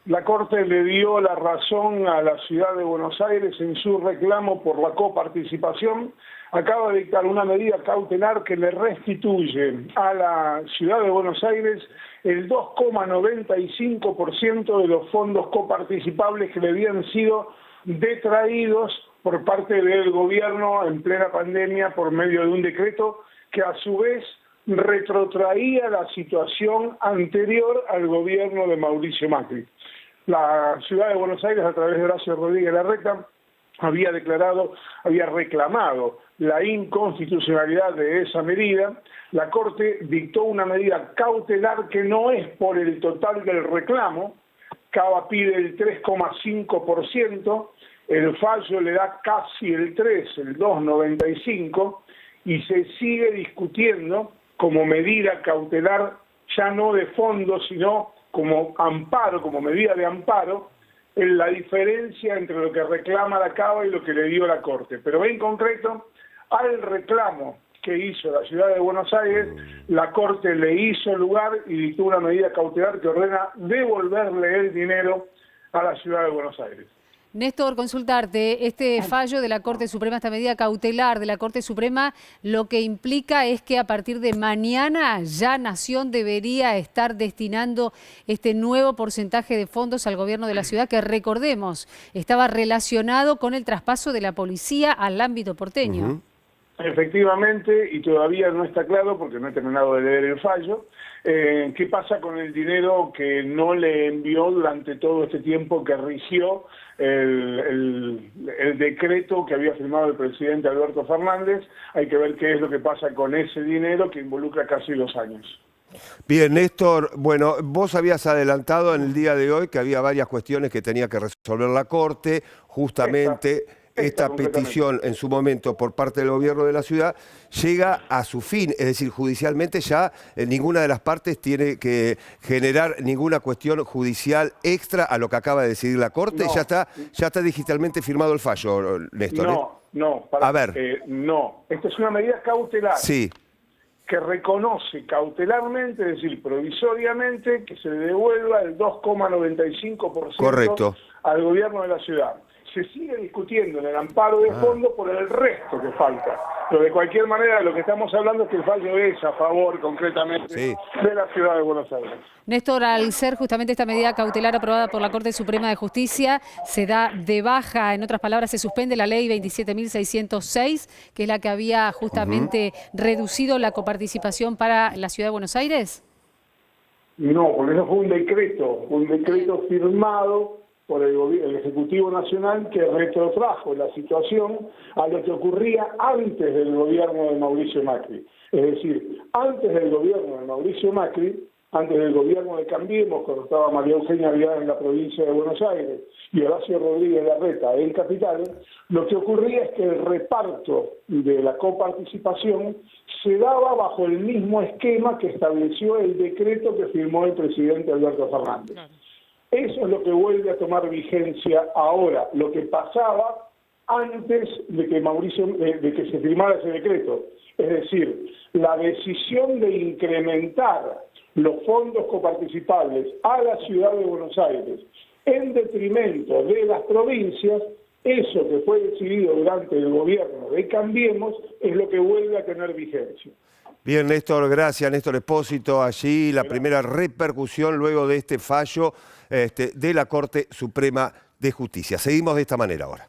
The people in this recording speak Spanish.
La Corte le dio la razón a la Ciudad de Buenos Aires en su reclamo por la coparticipación. Acaba de dictar una medida cautelar que le restituye a la Ciudad de Buenos Aires el 2,95% de los fondos coparticipables que le habían sido detraídos por parte del gobierno en plena pandemia por medio de un decreto que a su vez retrotraía la situación anterior al gobierno de Mauricio Macri. La Ciudad de Buenos Aires, a través de Horacio Rodríguez Larreta, había reclamado la inconstitucionalidad de esa medida. La Corte dictó una medida cautelar que no es por el total del reclamo. Cava pide el 3,5%, el fallo le da casi el 3, el 2,95%, y se sigue discutiendo como medida cautelar, ya no de fondo, sino como amparo, como medida de amparo, en la diferencia entre lo que reclama la Cava y lo que le dio la Corte. Pero en concreto, al reclamo que hizo la Ciudad de Buenos Aires, la Corte le hizo lugar y dictó una medida cautelar que ordena devolverle el dinero a la Ciudad de Buenos Aires. Néstor, consultarte, este fallo de la Corte Suprema, esta medida cautelar de la Corte Suprema, lo que implica es que a partir de mañana ya Nación debería estar destinando este nuevo porcentaje de fondos al gobierno de la ciudad, que recordemos, estaba relacionado con el traspaso de la policía al ámbito porteño. Efectivamente, y todavía no está claro, porque no he terminado de leer el fallo, qué pasa con el dinero que no le envió durante todo este tiempo que rigió el decreto que había firmado el presidente Alberto Fernández. Hay que ver qué es lo que pasa con ese dinero que involucra casi 2 años. Bien, Néstor, bueno, vos habías adelantado en el día de hoy que había varias cuestiones que tenía que resolver la Corte, justamente... Esta petición en su momento por parte del gobierno de la ciudad llega a su fin, es decir, judicialmente ya ninguna de las partes tiene que generar ninguna cuestión judicial extra a lo que acaba de decidir la Corte. No. Ya está digitalmente firmado el fallo, Néstor. No, a ver. No, esta es una medida cautelar. Sí. Que reconoce cautelarmente, es decir, provisoriamente, que se le devuelva el 2,95% correcto al gobierno de la ciudad. Se sigue discutiendo en el amparo de fondo por el resto que falta. Pero de cualquier manera lo que estamos hablando es que el fallo es a favor concretamente de la Ciudad de Buenos Aires. Néstor, al ser justamente esta medida cautelar aprobada por la Corte Suprema de Justicia, se da de baja, en otras palabras, se suspende la ley 27.606, que es la que había justamente reducido la coparticipación para la Ciudad de Buenos Aires. No, porque eso fue un decreto firmado por el Ejecutivo Nacional que retrotrajo la situación a lo que ocurría antes del gobierno de Mauricio Macri. Es decir, antes del gobierno de Mauricio Macri, antes del gobierno de Cambiemos, cuando estaba María Eugenia Vidal en la provincia de Buenos Aires y Horacio Rodríguez Larreta en Capital, lo que ocurría es que el reparto de la coparticipación se daba bajo el mismo esquema que estableció el decreto que firmó el presidente Alberto Fernández. Eso es lo que vuelve a tomar vigencia ahora, lo que pasaba antes de que se firmara ese decreto. Es decir, la decisión de incrementar los fondos coparticipables a la Ciudad de Buenos Aires en detrimento de las provincias, eso que fue decidido durante el gobierno de Cambiemos, es lo que vuelve a tener vigencia. Bien, Néstor, gracias. Néstor Espósito, allí la primera repercusión luego de este fallo de la Corte Suprema de Justicia. Seguimos de esta manera ahora.